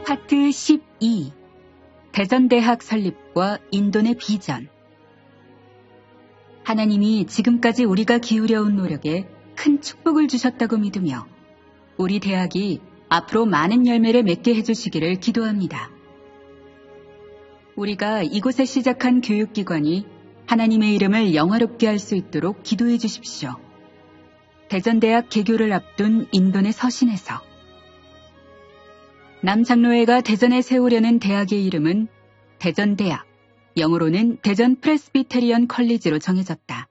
파트 12. 대전대학 설립과 인도의 비전. 하나님이 지금까지 우리가 기울여온 노력에 큰 축복을 주셨다고 믿으며 우리 대학이 앞으로 많은 열매를 맺게 해주시기를 기도합니다. 우리가 이곳에 시작한 교육기관이 하나님의 이름을 영화롭게 할 수 있도록 기도해 주십시오. 대전대학 개교를 앞둔 인도의 서신에서 남장로회가 대전에 세우려는 대학의 이름은 대전대학, 영어로는 대전 프레스비테리언 컬리지로 정해졌다.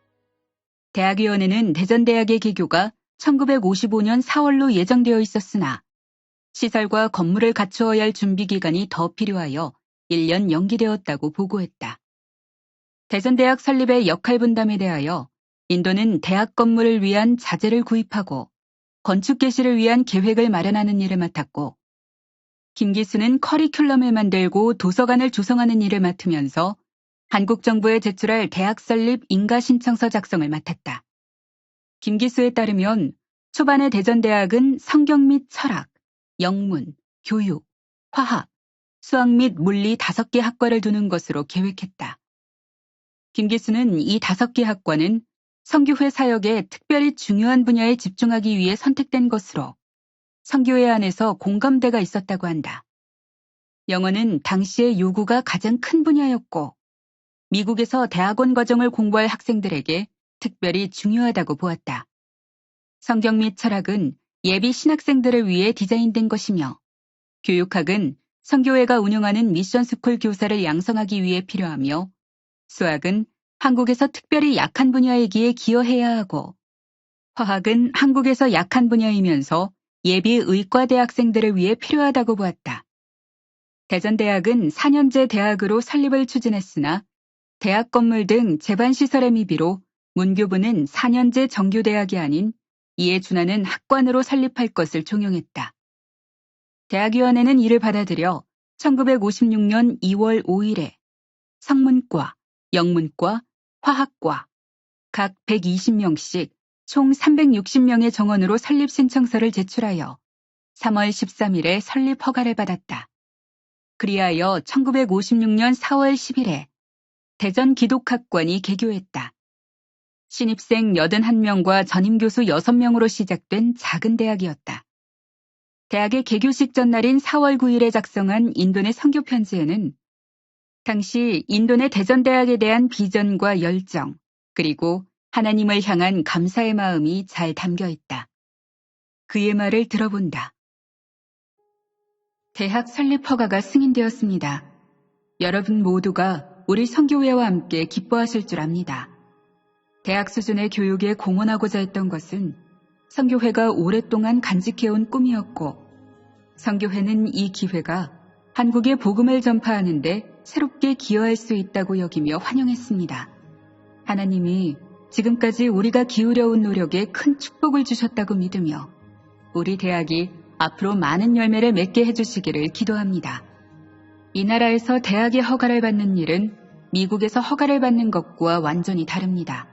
대학위원회는 대전대학의 개교가 1955년 4월로 예정되어 있었으나 시설과 건물을 갖추어야 할 준비기간이 더 필요하여 1년 연기되었다고 보고했다. 대전대학 설립의 역할 분담에 대하여 인도는 대학 건물을 위한 자재를 구입하고 건축 개시를 위한 계획을 마련하는 일을 맡았고, 김기수는 커리큘럼을 만들고 도서관을 조성하는 일을 맡으면서 한국 정부에 제출할 대학 설립 인가 신청서 작성을 맡았다. 김기수에 따르면 초반에 대전대학은 성경 및 철학, 영문, 교육, 화학, 수학 및 물리 5개 학과를 두는 것으로 계획했다. 김기수는 이 5개 학과는 선교회 사역에 특별히 중요한 분야에 집중하기 위해 선택된 것으로 선교회 안에서 공감대가 있었다고 한다. 영어는 당시의 요구가 가장 큰 분야였고 미국에서 대학원 과정을 공부할 학생들에게 특별히 중요하다고 보았다. 성경 및 철학은 예비 신학생들을 위해 디자인된 것이며 교육학은 선교회가 운영하는 미션스쿨 교사를 양성하기 위해 필요하며 수학은 한국에서 특별히 약한 분야이기에 기여해야 하고 화학은 한국에서 약한 분야이면서 예비 의과대 학생들을 위해 필요하다고 보았다. 대전대학은 4년제 대학으로 설립을 추진했으나 대학 건물 등 제반시설의 미비로 문교부는 4년제 정규대학이 아닌 이에 준하는 학관으로 설립할 것을 종용했다. 대학위원회는 이를 받아들여 1956년 2월 5일에 성문과, 영문과, 화학과 각 120명씩 총 360명의 정원으로 설립 신청서를 제출하여 3월 13일에 설립 허가를 받았다. 그리하여 1956년 4월 10일에 대전 기독학관이 개교했다. 신입생 81명과 전임교수 6명으로 시작된 작은 대학이었다. 대학의 개교식 전날인 4월 9일에 작성한 인도의 선교 편지에는 당시 인도의 대전대학에 대한 비전과 열정, 그리고 하나님을 향한 감사의 마음이 잘 담겨 있다. 그의 말을 들어본다. 대학 설립 허가가 승인되었습니다. 여러분 모두가 우리 선교회와 함께 기뻐하실 줄 압니다. 대학 수준의 교육에 공헌하고자 했던 것은 선교회가 오랫동안 간직해온 꿈이었고, 선교회는 이 기회가 한국의 복음을 전파하는데 새롭게 기여할 수 있다고 여기며 환영했습니다. 하나님이 지금까지 우리가 기울여온 노력에 큰 축복을 주셨다고 믿으며 우리 대학이 앞으로 많은 열매를 맺게 해주시기를 기도합니다. 이 나라에서 대학의 허가를 받는 일은 미국에서 허가를 받는 것과 완전히 다릅니다.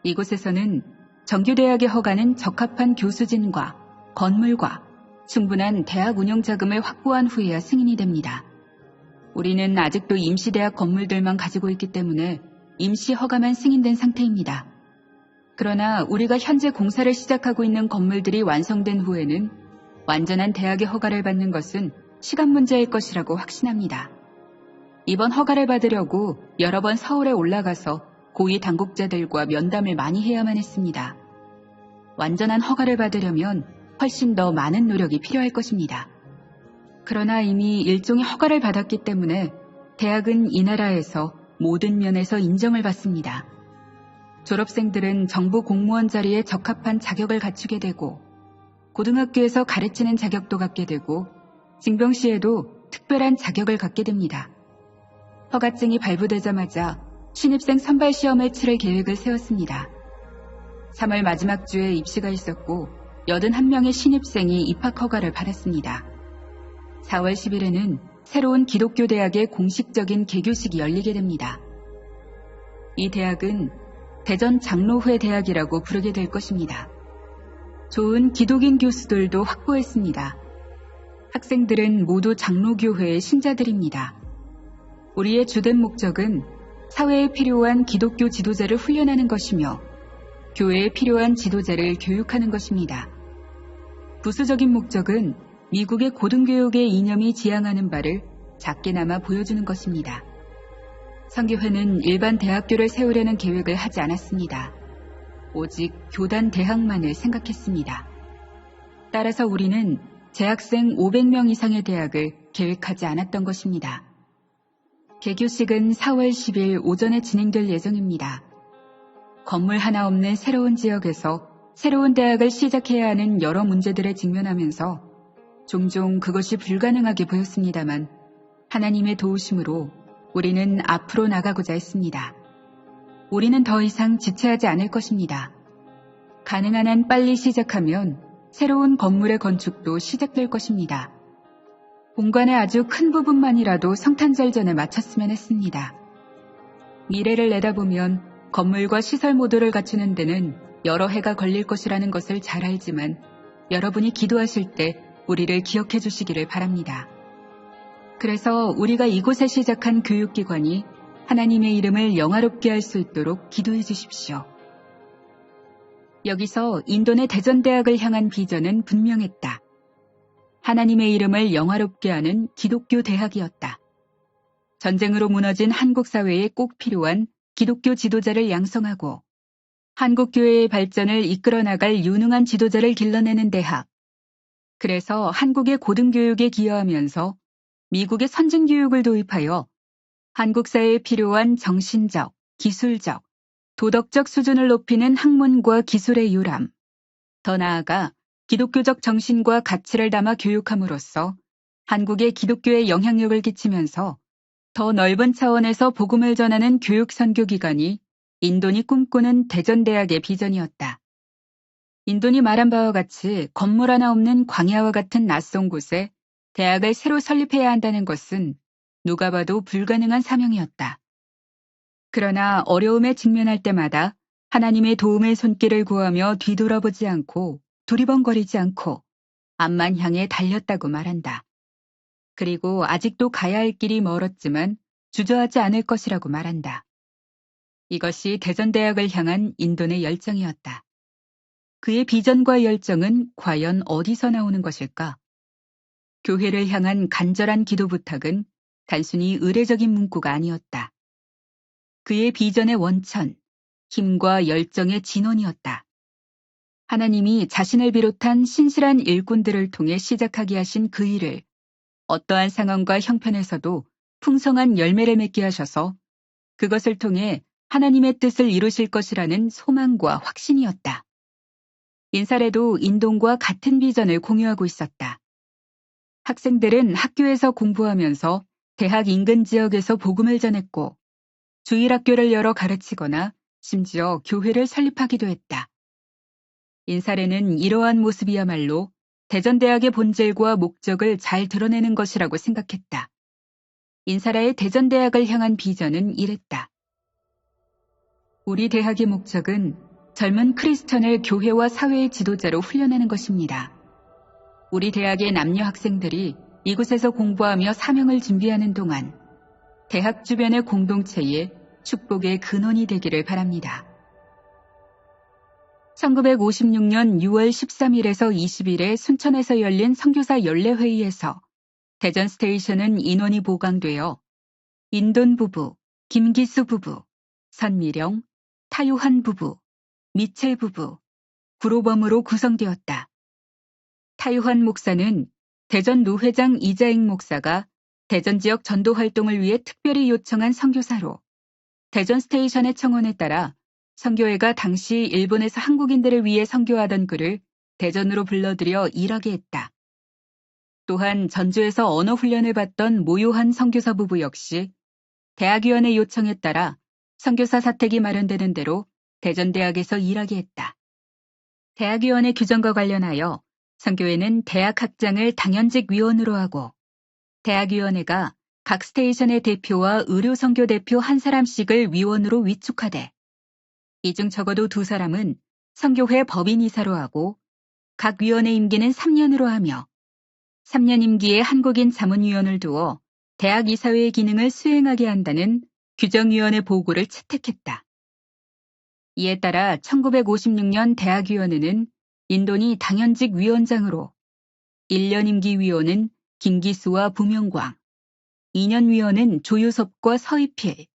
이곳에서는 정규대학의 허가는 적합한 교수진과 건물과 충분한 대학 운영 자금을 확보한 후에야 승인이 됩니다. 우리는 아직도 임시대학 건물들만 가지고 있기 때문에 임시 허가만 승인된 상태입니다. 그러나 우리가 현재 공사를 시작하고 있는 건물들이 완성된 후에는 완전한 대학의 허가를 받는 것은 시간 문제일 것이라고 확신합니다. 이번 허가를 받으려고 여러 번 서울에 올라가서 고위 당국자들과 면담을 많이 해야만 했습니다. 완전한 허가를 받으려면 훨씬 더 많은 노력이 필요할 것입니다. 그러나 이미 일종의 허가를 받았기 때문에 대학은 이 나라에서 모든 면에서 인정을 받습니다. 졸업생들은 정부 공무원 자리에 적합한 자격을 갖추게 되고 고등학교에서 가르치는 자격도 갖게 되고 징병시에도 특별한 자격을 갖게 됩니다. 허가증이 발부되자마자 신입생 선발 시험을 치를 계획을 세웠습니다. 3월 마지막 주에 입시가 있었고 81명의 신입생이 입학 허가를 받았습니다. 4월 10일에는 새로운 기독교 대학의 공식적인 개교식이 열리게 됩니다. 이 대학은 대전 장로회 대학이라고 부르게 될 것입니다. 좋은 기독인 교수들도 확보했습니다. 학생들은 모두 장로교회의 신자들입니다. 우리의 주된 목적은 사회에 필요한 기독교 지도자를 훈련하는 것이며 교회에 필요한 지도자를 교육하는 것입니다. 부수적인 목적은 미국의 고등교육의 이념이 지향하는 바를 작게나마 보여주는 것입니다. 선교회는 일반 대학교를 세우려는 계획을 하지 않았습니다. 오직 교단 대학만을 생각했습니다. 따라서 우리는 재학생 500명 이상의 대학을 계획하지 않았던 것입니다. 개교식은 4월 10일 오전에 진행될 예정입니다. 건물 하나 없는 새로운 지역에서 새로운 대학을 시작해야 하는 여러 문제들에 직면하면서 종종 그것이 불가능하게 보였습니다만 하나님의 도우심으로 우리는 앞으로 나가고자 했습니다. 우리는 더 이상 지체하지 않을 것입니다. 가능한 한 빨리 시작하면 새로운 건물의 건축도 시작될 것입니다. 본관의 아주 큰 부분만이라도 성탄절 전에 마쳤으면 했습니다. 미래를 내다보면 건물과 시설 모두를 갖추는 데는 여러 해가 걸릴 것이라는 것을 잘 알지만 여러분이 기도하실 때 우리를 기억해 주시기를 바랍니다. 그래서 우리가 이곳에 시작한 교육기관이 하나님의 이름을 영화롭게 할 수 있도록 기도해 주십시오. 여기서 인도네 대전대학을 향한 비전은 분명했다. 하나님의 이름을 영화롭게 하는 기독교 대학이었다. 전쟁으로 무너진 한국 사회에 꼭 필요한 기독교 지도자를 양성하고 한국 교회의 발전을 이끌어 나갈 유능한 지도자를 길러내는 대학. 그래서 한국의 고등교육에 기여하면서 미국의 선진교육을 도입하여 한국 사회에 필요한 정신적, 기술적, 도덕적 수준을 높이는 학문과 기술의 요람, 더 나아가 기독교적 정신과 가치를 담아 교육함으로써 한국의 기독교에 영향력을 끼치면서 더 넓은 차원에서 복음을 전하는 교육 선교기관이 인돈이 꿈꾸는 대전대학의 비전이었다. 인돈이 말한 바와 같이 건물 하나 없는 광야와 같은 낯선 곳에 대학을 새로 설립해야 한다는 것은 누가 봐도 불가능한 사명이었다. 그러나 어려움에 직면할 때마다 하나님의 도움의 손길을 구하며 뒤돌아보지 않고 두리번거리지 않고 앞만 향해 달렸다고 말한다. 그리고 아직도 가야 할 길이 멀었지만 주저하지 않을 것이라고 말한다. 이것이 대전대학을 향한 인돈의 열정이었다. 그의 비전과 열정은 과연 어디서 나오는 것일까? 교회를 향한 간절한 기도 부탁은 단순히 의례적인 문구가 아니었다. 그의 비전의 원천, 힘과 열정의 진원이었다. 하나님이 자신을 비롯한 신실한 일꾼들을 통해 시작하게 하신 그 일을 어떠한 상황과 형편에서도 풍성한 열매를 맺게 하셔서 그것을 통해 하나님의 뜻을 이루실 것이라는 소망과 확신이었다. 인사례도 인동과 같은 비전을 공유하고 있었다. 학생들은 학교에서 공부하면서 대학 인근 지역에서 복음을 전했고 주일학교를 열어 가르치거나 심지어 교회를 설립하기도 했다. 인사례는 이러한 모습이야말로 대전대학의 본질과 목적을 잘 드러내는 것이라고 생각했다. 인사라의 대전대학을 향한 비전은 이랬다. 우리 대학의 목적은 젊은 크리스천을 교회와 사회의 지도자로 훈련하는 것입니다. 우리 대학의 남녀 학생들이 이곳에서 공부하며 사명을 준비하는 동안 대학 주변의 공동체에 축복의 근원이 되기를 바랍니다. 1956년 6월 13일에서 20일에 순천에서 열린 선교사 연례회의에서 대전 스테이션은 인원이 보강되어 인돈 부부, 김기수 부부, 선미령, 타요한 부부, 미첼 부부, 구로범으로 구성되었다. 타요한 목사는 대전 노회장 이자익 목사가 대전 지역 전도 활동을 위해 특별히 요청한 선교사로 대전 스테이션의 청원에 따라 선교회가 당시 일본에서 한국인들을 위해 선교하던 그를 대전으로 불러들여 일하게 했다. 또한 전주에서 언어 훈련을 받던 모요한 선교사 부부 역시 대학위원회 요청에 따라 선교사 사택이 마련되는 대로 대전대학에서 일하게 했다. 대학위원회 규정과 관련하여 선교회는 대학 학장을 당연직 위원으로 하고 대학위원회가 각 스테이션의 대표와 의료선교 대표 한 사람씩을 위원으로 위촉하되 이 중 적어도 2사람은 선교회 법인이사로 하고 각 위원회 임기는 3년으로 하며 3년 임기의 한국인 자문위원을 두어 대학 이사회의 기능을 수행하게 한다는 규정위원회 보고를 채택했다. 이에 따라 1956년 대학위원회는 인돈이 당연직 위원장으로 1년 임기 위원은 김기수와 부명광, 2년 위원은 조유섭과 서희필,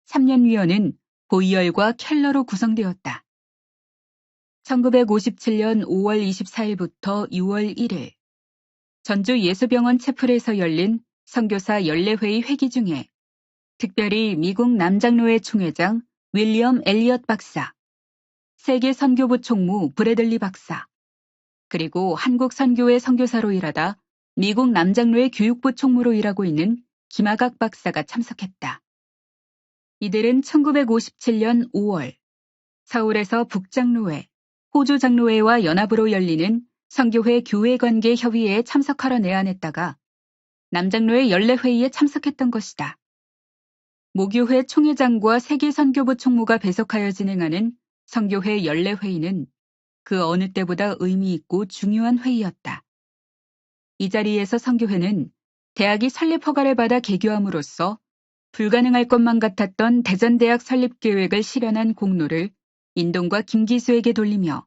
3년 위원은 보이얼과 켈러로 구성되었다. 1957년 5월 24일부터 6월 1일 전주 예수병원 채플에서 열린 선교사 연례회의 회기 중에 특별히 미국 남장로회 총회장 윌리엄 엘리엇 박사, 세계 선교부 총무 브래들리 박사, 그리고 한국 선교회 선교사로 일하다 미국 남장로회 교육부 총무로 일하고 있는 김하각 박사가 참석했다. 이들은 1957년 5월 서울에서 북장로회, 호주장로회와 연합으로 열리는 선교회 교회관계협의회에 참석하러 내한했다가 남장로회 연례회의에 참석했던 것이다. 모교회 총회장과 세계선교부 총무가 배석하여 진행하는 선교회 연례회의는 그 어느 때보다 의미 있고 중요한 회의였다. 이 자리에서 선교회는 대학이 설립 허가를 받아 개교함으로써 불가능할 것만 같았던 대전대학 설립 계획을 실현한 공로를 인돈과 김기수에게 돌리며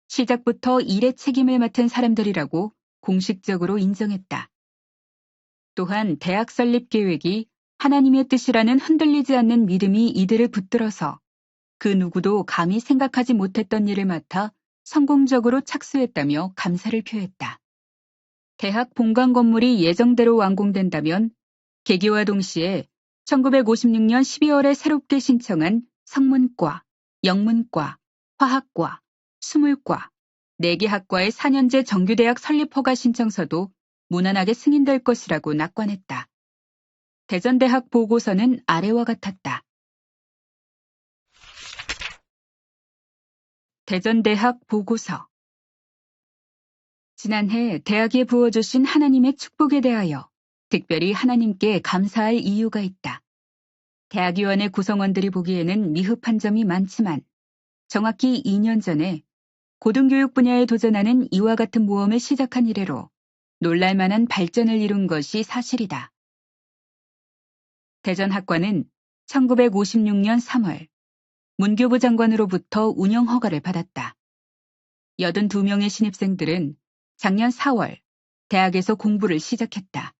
시작부터 일의 책임을 맡은 사람들이라고 공식적으로 인정했다. 또한 대학 설립 계획이 하나님의 뜻이라는 흔들리지 않는 믿음이 이들을 붙들어서 그 누구도 감히 생각하지 못했던 일을 맡아 성공적으로 착수했다며 감사를 표했다. 대학 본관 건물이 예정대로 완공된다면 개교와 동시에 1956년 12월에 새롭게 신청한 성문과, 영문과, 화학과, 수물과, 4개 학과의 4년제 정규대학 설립 허가 신청서도 무난하게 승인될 것이라고 낙관했다. 대전대학 보고서는 아래와 같았다. 대전대학 보고서. 지난해 대학에 부어주신 하나님의 축복에 대하여 특별히 하나님께 감사할 이유가 있다. 대학위원회 구성원들이 보기에는 미흡한 점이 많지만 정확히 2년 전에 고등교육 분야에 도전하는 이와 같은 모험을 시작한 이래로 놀랄만한 발전을 이룬 것이 사실이다. 대전학과는 1956년 3월 문교부 장관으로부터 운영 허가를 받았다. 82명의 신입생들은 작년 4월 대학에서 공부를 시작했다.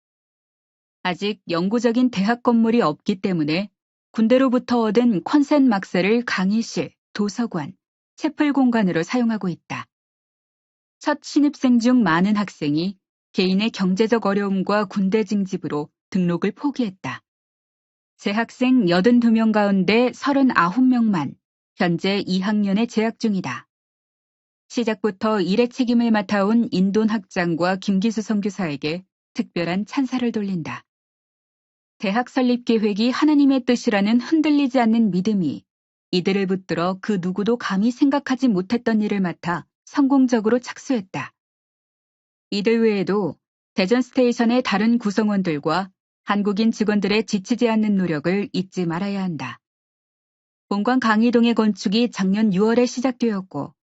아직 영구적인 대학 건물이 없기 때문에 군대로부터 얻은 컨센 막세를 강의실, 도서관, 채플 공간으로 사용하고 있다. 첫 신입생 중 많은 학생이 개인의 경제적 어려움과 군대 징집으로 등록을 포기했다. 재학생 82명 가운데 39명만 현재 2학년에 재학 중이다. 시작부터 일의 책임을 맡아온 인돈 학장과 김기수 선교사에게 특별한 찬사를 돌린다. 대학 설립 계획이 하나님의 뜻이라는 흔들리지 않는 믿음이 이들을 붙들어 그 누구도 감히 생각하지 못했던 일을 맡아 성공적으로 착수했다. 이들 외에도 대전 스테이션의 다른 구성원들과 한국인 직원들의 지치지 않는 노력을 잊지 말아야 한다. 본관 강의동의 건축이 작년 6월에 시작되었고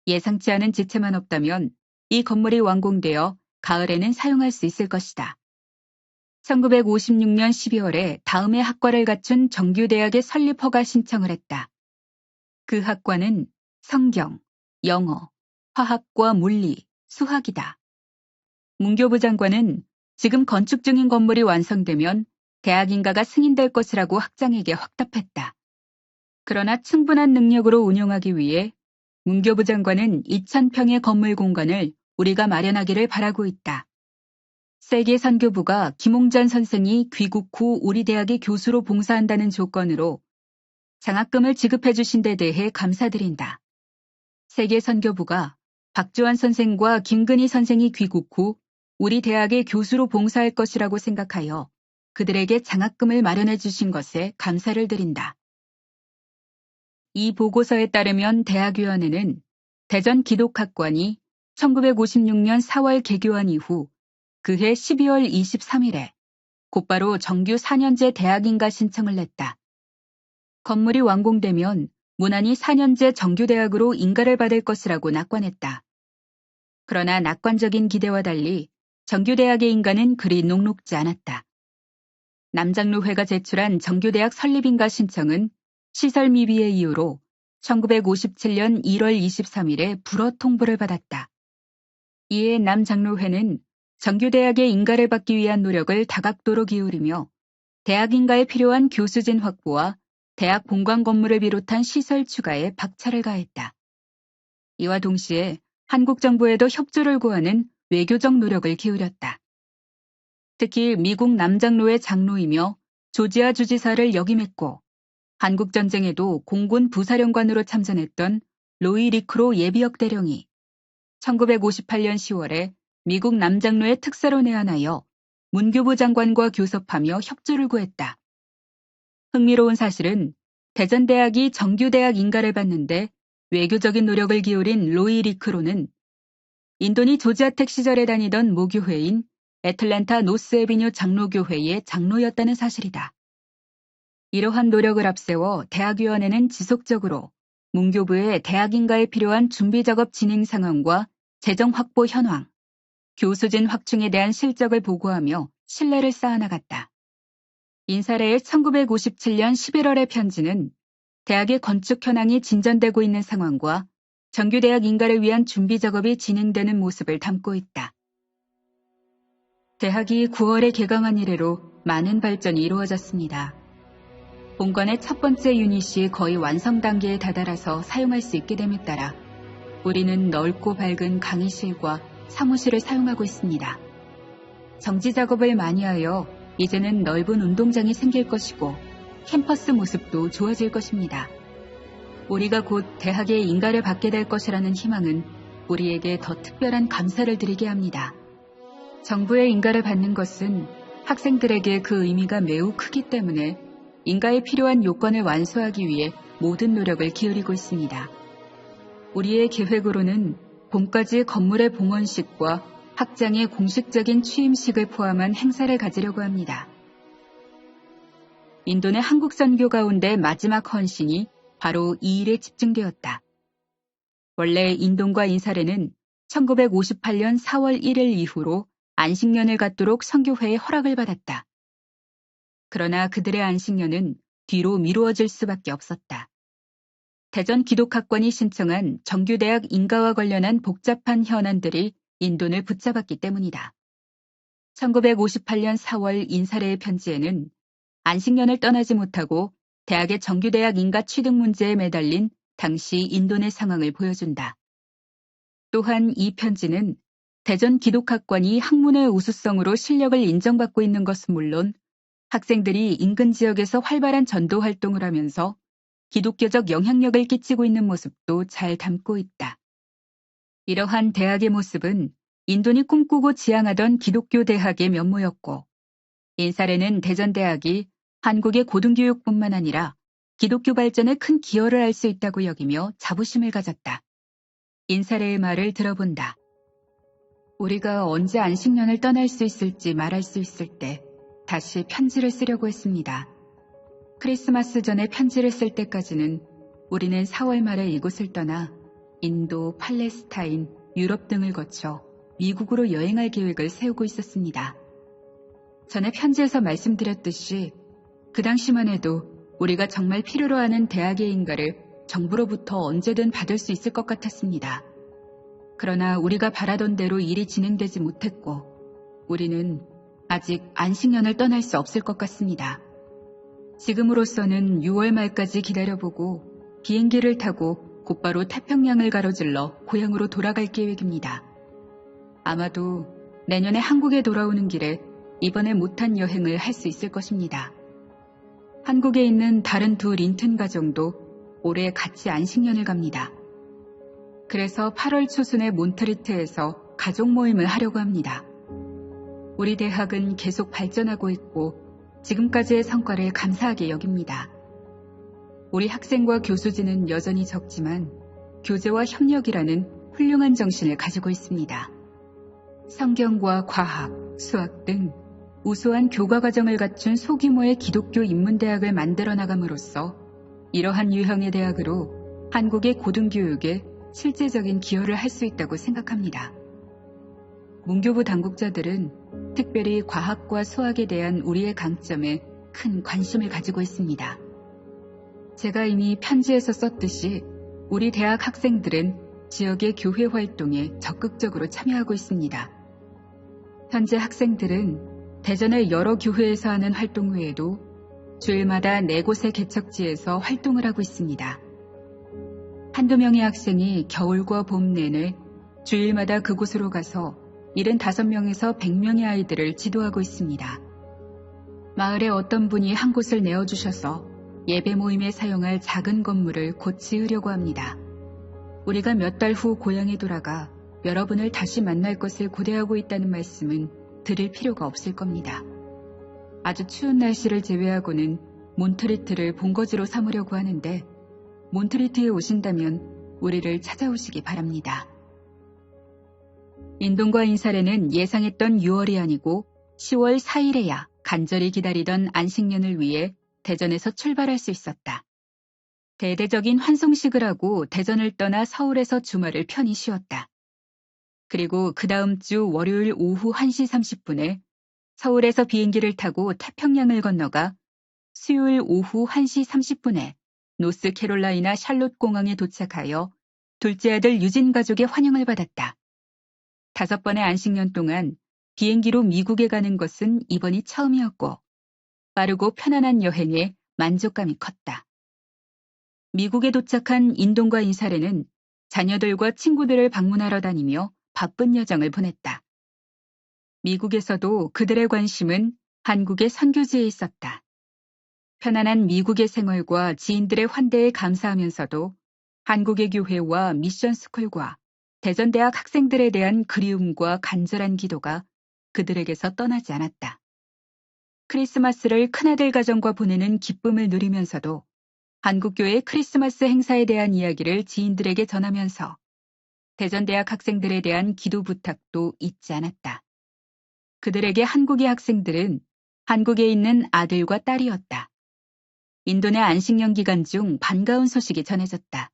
예상치 않은 지체만 없다면 이 건물이 완공되어 가을에는 사용할 수 있을 것이다. 1956년 12월에 다음의 학과를 갖춘 정규대학의 설립 허가 신청을 했다. 그 학과는 성경, 영어, 화학과 물리, 수학이다. 문교부 장관은 지금 건축 중인 건물이 완성되면 대학인가가 승인될 것이라고 학장에게 확답했다. 그러나 충분한 능력으로 운영하기 위해 문교부 장관은 2,000평의 건물 공간을 우리가 마련하기를 바라고 있다. 세계선교부가 김홍전 선생이 귀국 후 우리 대학의 교수로 봉사한다는 조건으로 장학금을 지급해 주신 데 대해 감사드린다. 세계선교부가 박주환 선생과 김근희 선생이 귀국 후 우리 대학의 교수로 봉사할 것이라고 생각하여 그들에게 장학금을 마련해 주신 것에 감사를 드린다. 이 보고서에 따르면 대학위원회는 대전 기독학관이 1956년 4월 개교한 이후 그해 12월 23일에 곧바로 정규 4년제 대학인가 신청을 냈다. 건물이 완공되면 무난히 4년제 정규대학으로 인가를 받을 것이라고 낙관했다. 그러나 낙관적인 기대와 달리 정규대학의 인가는 그리 녹록지 않았다. 남장로회가 제출한 정규대학 설립인가 신청은 시설 미비의 이유로 1957년 1월 23일에 불어 통보를 받았다. 이에 남장로회는 정규대학의 인가를 받기 위한 노력을 다각도로 기울이며 대학 인가에 필요한 교수진 확보와 대학 본관 건물을 비롯한 시설 추가에 박차를 가했다. 이와 동시에 한국 정부에도 협조를 구하는 외교적 노력을 기울였다. 특히 미국 남장로의 장로이며 조지아 주지사를 역임했고 한국전쟁에도 공군 부사령관으로 참전했던 로이 리크로 예비역 대령이 1958년 10월에 미국 남장로의 특사로 내한하여 문교부 장관과 교섭하며 협조를 구했다. 흥미로운 사실은 대전대학이 정규대학 인가를 받는데 외교적인 노력을 기울인 로이 리크로는 인도니 조지아텍 시절에 다니던 모교회인 애틀랜타 노스에비뉴 장로교회의 장로였다는 사실이다. 이러한 노력을 앞세워 대학위원회는 지속적으로 문교부의 대학 인가에 필요한 준비 작업 진행 상황과 재정 확보 현황, 교수진 확충에 대한 실적을 보고하며 신뢰를 쌓아나갔다. 인사례의 1957년 11월의 편지는 대학의 건축 현황이 진전되고 있는 상황과 정규대학 인가를 위한 준비 작업이 진행되는 모습을 담고 있다. 대학이 9월에 개강한 이래로 많은 발전이 이루어졌습니다. 본관의 첫 번째 유닛이 거의 완성 단계에 다다라서 사용할 수 있게 됨에 따라 우리는 넓고 밝은 강의실과 사무실을 사용하고 있습니다. 정지 작업을 많이 하여 이제는 넓은 운동장이 생길 것이고 캠퍼스 모습도 좋아질 것입니다. 우리가 곧 대학의 인가를 받게 될 것이라는 희망은 우리에게 더 특별한 감사를 드리게 합니다. 정부의 인가를 받는 것은 학생들에게 그 의미가 매우 크기 때문에 인가에 필요한 요건을 완수하기 위해 모든 노력을 기울이고 있습니다. 우리의 계획으로는 봄까지 건물의 봉헌식과 학장의 공식적인 취임식을 포함한 행사를 가지려고 합니다. 인도의 한국 선교 가운데 마지막 헌신이 바로 이 일에 집중되었다. 원래 인도과 인사례는 1958년 4월 1일 이후로 안식년을 갖도록 선교회의 허락을 받았다. 그러나 그들의 안식년은 뒤로 미루어질 수밖에 없었다. 대전 기독학관이 신청한 정규대학 인가와 관련한 복잡한 현안들이 인도를 붙잡았기 때문이다. 1958년 4월 인사례의 편지에는 안식년을 떠나지 못하고 대학의 정규대학 인가 취득 문제에 매달린 당시 인도의 상황을 보여준다. 또한 이 편지는 대전 기독학관이 학문의 우수성으로 실력을 인정받고 있는 것은 물론 학생들이 인근 지역에서 활발한 전도 활동을 하면서 기독교적 영향력을 끼치고 있는 모습도 잘 담고 있다. 이러한 대학의 모습은 인도니 꿈꾸고 지향하던 기독교 대학의 면모였고 인사례는 대전대학이 한국의 고등교육뿐만 아니라 기독교 발전에 큰 기여를 할 수 있다고 여기며 자부심을 가졌다. 인사례의 말을 들어본다. 우리가 언제 안식년을 떠날 수 있을지 말할 수 있을 때 다시 편지를 쓰려고 했습니다. 크리스마스 전에 편지를 쓸 때까지는 우리는 4월 말에 이곳을 떠나 인도, 팔레스타인, 유럽 등을 거쳐 미국으로 여행할 계획을 세우고 있었습니다. 전에 편지에서 말씀드렸듯이 그 당시만 해도 우리가 정말 필요로 하는 대학의 인가를 정부로부터 언제든 받을 수 있을 것 같았습니다. 그러나 우리가 바라던 대로 일이 진행되지 못했고 우리는 아직 안식년을 떠날 수 없을 것 같습니다. 지금으로서는 6월 말까지 기다려보고 비행기를 타고 곧바로 태평양을 가로질러 고향으로 돌아갈 계획입니다. 아마도 내년에 한국에 돌아오는 길에 이번에 못한 여행을 할 수 있을 것입니다. 한국에 있는 다른 두 린튼 가정도 올해 같이 안식년을 갑니다. 그래서 8월 초순에 몬트리트에서 가족 모임을 하려고 합니다. 우리 대학은 계속 발전하고 있고 지금까지의 성과를 감사하게 여깁니다. 우리 학생과 교수진은 여전히 적지만 교제와 협력이라는 훌륭한 정신을 가지고 있습니다. 성경과 과학, 수학 등 우수한 교과 과정을 갖춘 소규모의 기독교 인문대학을 만들어 나감으로써 이러한 유형의 대학으로 한국의 고등교육에 실제적인 기여를 할 수 있다고 생각합니다. 문교부 당국자들은 특별히 과학과 수학에 대한 우리의 강점에 큰 관심을 가지고 있습니다. 제가 이미 편지에서 썼듯이 우리 대학 학생들은 지역의 교회 활동에 적극적으로 참여하고 있습니다. 현재 학생들은 대전의 여러 교회에서 하는 활동 외에도 주일마다 4곳의 개척지에서 활동을 하고 있습니다. 한두 명의 학생이 겨울과 봄 내내 주일마다 그곳으로 가서 75명에서 100명의 아이들을 지도하고 있습니다. 마을에 어떤 분이 한 곳을 내어주셔서 예배 모임에 사용할 작은 건물을 곧 지으려고 합니다. 우리가 몇 달 후 고향에 돌아가 여러분을 다시 만날 것을 고대하고 있다는 말씀은 드릴 필요가 없을 겁니다. 아주 추운 날씨를 제외하고는 몬트리트를 본거지로 삼으려고 하는데 몬트리트에 오신다면 우리를 찾아오시기 바랍니다. 인동과 인사레는 예상했던 6월이 아니고 10월 4일에야 간절히 기다리던 안식년을 위해 대전에서 출발할 수 있었다. 대대적인 환송식을 하고 대전을 떠나 서울에서 주말을 편히 쉬었다. 그리고 그 다음 주 월요일 오후 1시 30분에 서울에서 비행기를 타고 태평양을 건너가 수요일 오후 1시 30분에 노스캐롤라이나 샬롯 공항에 도착하여 둘째 아들 유진 가족의 환영을 받았다. 5번의 안식년 동안 비행기로 미국에 가는 것은 이번이 처음이었고 빠르고 편안한 여행에 만족감이 컸다. 미국에 도착한 인동과 인사레는 자녀들과 친구들을 방문하러 다니며 바쁜 여정을 보냈다. 미국에서도 그들의 관심은 한국의 선교지에 있었다. 편안한 미국의 생활과 지인들의 환대에 감사하면서도 한국의 교회와 미션스쿨과 대전대학 학생들에 대한 그리움과 간절한 기도가 그들에게서 떠나지 않았다. 크리스마스를 큰아들 가정과 보내는 기쁨을 누리면서도 한국교회 크리스마스 행사에 대한 이야기를 지인들에게 전하면서 대전대학 학생들에 대한 기도 부탁도 잊지 않았다. 그들에게 한국의 학생들은 한국에 있는 아들과 딸이었다. 인도네 안식년 기간 중 반가운 소식이 전해졌다.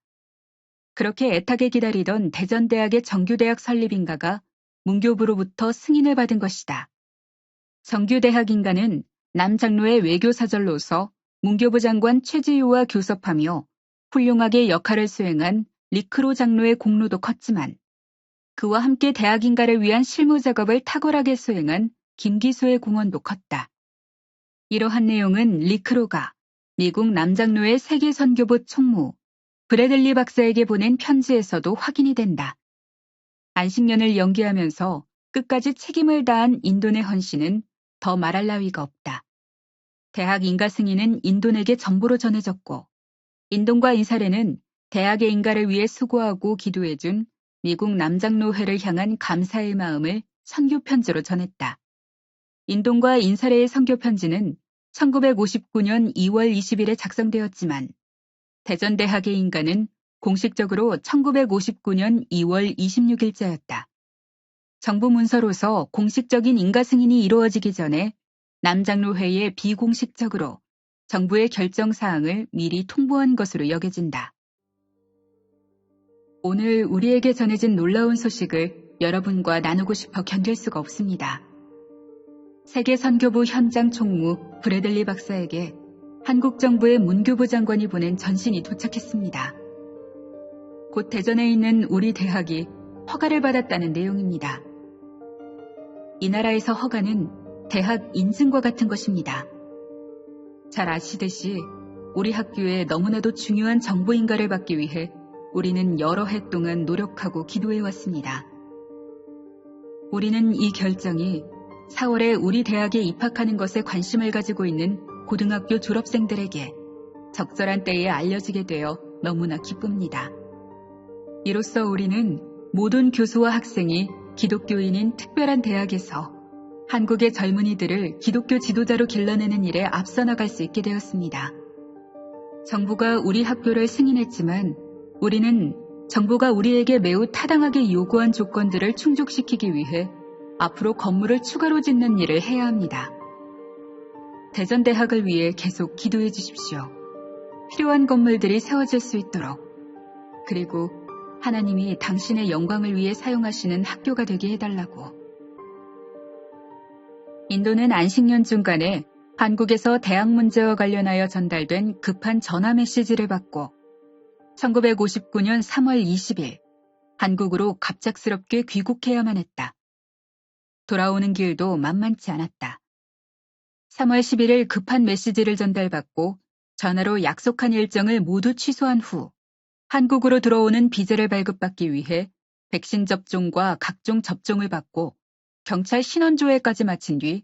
그렇게 애타게 기다리던 대전대학의 정규대학 설립인가가 문교부로부터 승인을 받은 것이다. 정규대학 인가는 남장로의 외교사절로서 문교부 장관 최지우와 교섭하며 훌륭하게 역할을 수행한 리크로 장로의 공로도 컸지만 그와 함께 대학 인가를 위한 실무 작업을 탁월하게 수행한 김기수의 공헌도 컸다. 이러한 내용은 리크로가 미국 남장로의 세계선교부 총무 브래들리 박사에게 보낸 편지에서도 확인이 된다. 안식년을 연기하면서 끝까지 책임을 다한 인도네 헌신은 더 말할 나위가 없다. 대학 인가 승인은 인돈에게 정보로 전해졌고 인돈과 인사레는 대학의 인가를 위해 수고하고 기도해준 미국 남장로회를 향한 감사의 마음을 선교편지로 전했다. 인돈과 인사레의 선교편지는 1959년 2월 20일에 작성되었지만 대전대학의 인가는 공식적으로 1959년 2월 26일자였다. 정부 문서로서 공식적인 인가 승인이 이루어지기 전에 남장로회에 비공식적으로 정부의 결정 사항을 미리 통보한 것으로 여겨진다. 오늘 우리에게 전해진 놀라운 소식을 여러분과 나누고 싶어 견딜 수가 없습니다. 세계선교부 현장 총무 브래들리 박사에게 한국 정부의 문교부 장관이 보낸 전신이 도착했습니다. 곧 대전에 있는 우리 대학이 허가를 받았다는 내용입니다. 이 나라에서 허가는 대학 인증과 같은 것입니다. 잘 아시듯이 우리 학교에 너무나도 중요한 정보인가를 받기 위해 우리는 여러 해 동안 노력하고 기도해왔습니다. 우리는 이 결정이 4월에 우리 대학에 입학하는 것에 관심을 가지고 있는 고등학교 졸업생들에게 적절한 때에 알려지게 되어 너무나 기쁩니다. 이로써 우리는 모든 교수와 학생이 기독교인인 특별한 대학에서 한국의 젊은이들을 기독교 지도자로 길러내는 일에 앞서 나갈 수 있게 되었습니다. 정부가 우리 학교를 승인했지만 우리는 정부가 우리에게 매우 타당하게 요구한 조건들을 충족시키기 위해 앞으로 건물을 추가로 짓는 일을 해야 합니다. 대전대학을 위해 계속 기도해 주십시오. 필요한 건물들이 세워질 수 있도록, 그리고 하나님이 당신의 영광을 위해 사용하시는 학교가 되게 해달라고. 인도는 안식년 중간에 한국에서 대학 문제와 관련하여 전달된 급한 전화 메시지를 받고 1959년 3월 20일 한국으로 갑작스럽게 귀국해야만 했다. 돌아오는 길도 만만치 않았다. 3월 11일 급한 메시지를 전달받고 전화로 약속한 일정을 모두 취소한 후 한국으로 들어오는 비자를 발급받기 위해 백신 접종과 각종 접종을 받고 경찰 신원조회까지 마친 뒤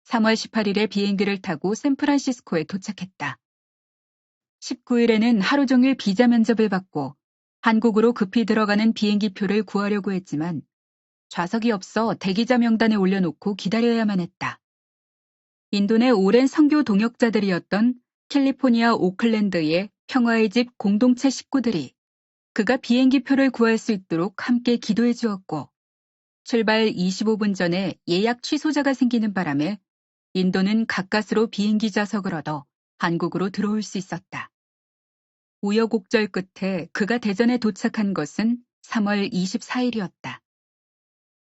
3월 18일에 비행기를 타고 샌프란시스코에 도착했다. 19일에는 하루 종일 비자 면접을 받고 한국으로 급히 들어가는 비행기표를 구하려고 했지만 좌석이 없어 대기자 명단에 올려놓고 기다려야만 했다. 인도의 오랜 선교 동역자들이었던 캘리포니아 오클랜드의 평화의 집 공동체 식구들이 그가 비행기표를 구할 수 있도록 함께 기도해 주었고 출발 25분 전에 예약 취소자가 생기는 바람에 인도는 가까스로 비행기 좌석을 얻어 한국으로 들어올 수 있었다. 우여곡절 끝에 그가 대전에 도착한 것은 3월 24일이었다.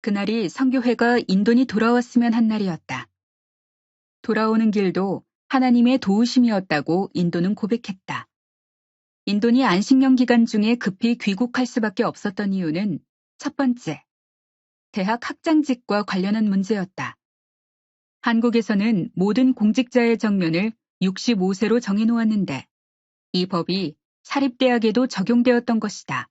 그날이 선교회가 인도니 돌아왔으면 한 날이었다. 돌아오는 길도 하나님의 도우심이었다고 인도는 고백했다. 인도니 안식년 기간 중에 급히 귀국할 수밖에 없었던 이유는 첫 번째, 대학 학장직과 관련한 문제였다. 한국에서는 모든 공직자의 정년을 65세로 정해놓았는데 이 법이 사립대학에도 적용되었던 것이다.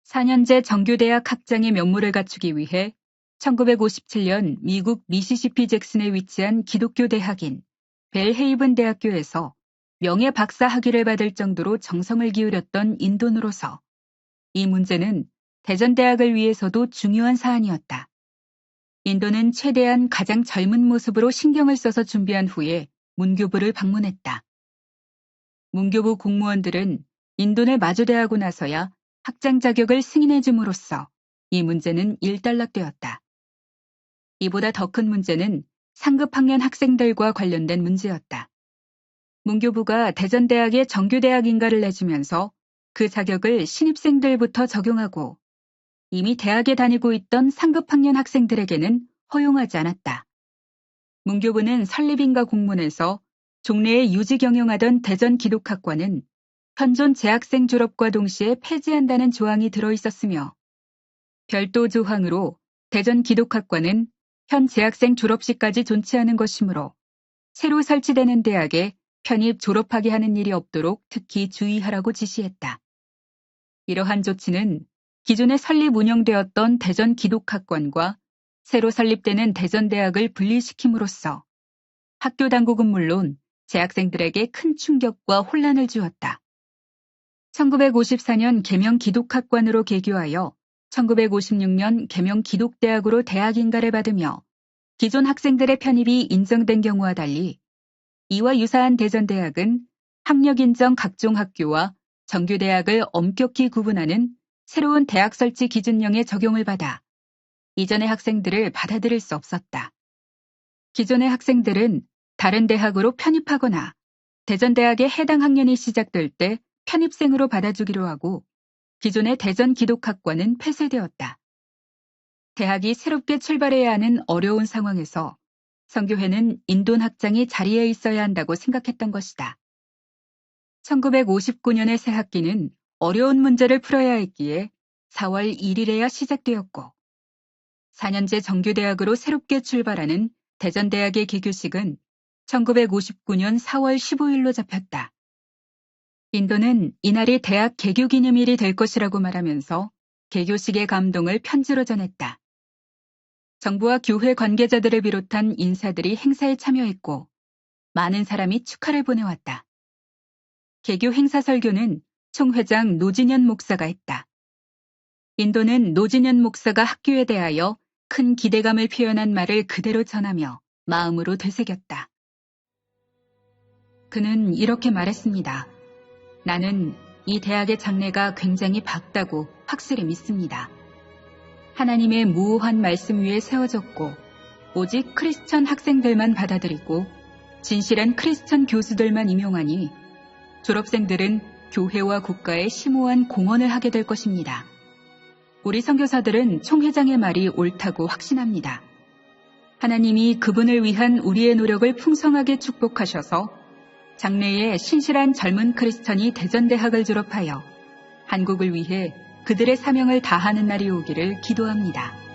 4년제 정규대학 학장의 면모를 갖추기 위해 1957년 미국 미시시피 잭슨에 위치한 기독교 대학인 벨헤이븐 대학교에서 명예 박사 학위를 받을 정도로 정성을 기울였던 인도노로서 이 문제는 대전대학을 위해서도 중요한 사안이었다. 인도는 최대한 가장 젊은 모습으로 신경을 써서 준비한 후에 문교부를 방문했다. 문교부 공무원들은 인도를 마주대하고 나서야 학장 자격을 승인해 줌으로써 이 문제는 일단락되었다. 이보다 더 큰 문제는 상급 학년 학생들과 관련된 문제였다. 문교부가 대전대학에 정규대학 인가를 내주면서 그 자격을 신입생들부터 적용하고 이미 대학에 다니고 있던 상급 학년 학생들에게는 허용하지 않았다. 문교부는 설립인가 공문에서 종래에 유지 경영하던 대전 기독학과는 현존 재학생 졸업과 동시에 폐지한다는 조항이 들어있었으며 별도 조항으로 대전 기독학과는 현 재학생 졸업시까지 존치하는 것이므로 새로 설치되는 대학에 편입 졸업하게 하는 일이 없도록 특히 주의하라고 지시했다. 이러한 조치는 기존에 설립 운영되었던 대전 기독학관과 새로 설립되는 대전대학을 분리시킴으로써 학교 당국은 물론 재학생들에게 큰 충격과 혼란을 주었다. 1954년 계명 기독학관으로 개교하여 1956년 계명 기독대학으로 대학 인가를 받으며 기존 학생들의 편입이 인정된 경우와 달리 이와 유사한 대전대학은 학력 인정 각종 학교와 정규대학을 엄격히 구분하는 새로운 대학 설치 기준령에 적용을 받아 이전의 학생들을 받아들일 수 없었다. 기존의 학생들은 다른 대학으로 편입하거나 대전대학의 해당 학년이 시작될 때 편입생으로 받아주기로 하고 기존의 대전 기독학과는 폐쇄되었다. 대학이 새롭게 출발해야 하는 어려운 상황에서 선교회는 인돈 학장이 자리에 있어야 한다고 생각했던 것이다. 1959년의 새 학기는 어려운 문제를 풀어야 했기에 4월 1일에야 시작되었고 4년제 정규대학으로 새롭게 출발하는 대전대학의 개교식은 1959년 4월 15일로 잡혔다. 인도는 이날이 대학 개교 기념일이 될 것이라고 말하면서 개교식의 감동을 편지로 전했다. 정부와 교회 관계자들을 비롯한 인사들이 행사에 참여했고 많은 사람이 축하를 보내왔다. 개교 행사 설교는 총회장 노진현 목사가 했다. 인도는 노진현 목사가 학교에 대하여 큰 기대감을 표현한 말을 그대로 전하며 마음으로 되새겼다. 그는 이렇게 말했습니다. 나는 이 대학의 장래가 굉장히 밝다고 확실히 믿습니다. 하나님의 무오한 말씀 위에 세워졌고 오직 크리스천 학생들만 받아들이고 진실한 크리스천 교수들만 임용하니 졸업생들은 교회와 국가에 심오한 공헌을 하게 될 것입니다. 우리 선교사들은 총회장의 말이 옳다고 확신합니다. 하나님이 그분을 위한 우리의 노력을 풍성하게 축복하셔서 장래에 신실한 젊은 크리스천이 대전대학을 졸업하여 한국을 위해 그들의 사명을 다하는 날이 오기를 기도합니다.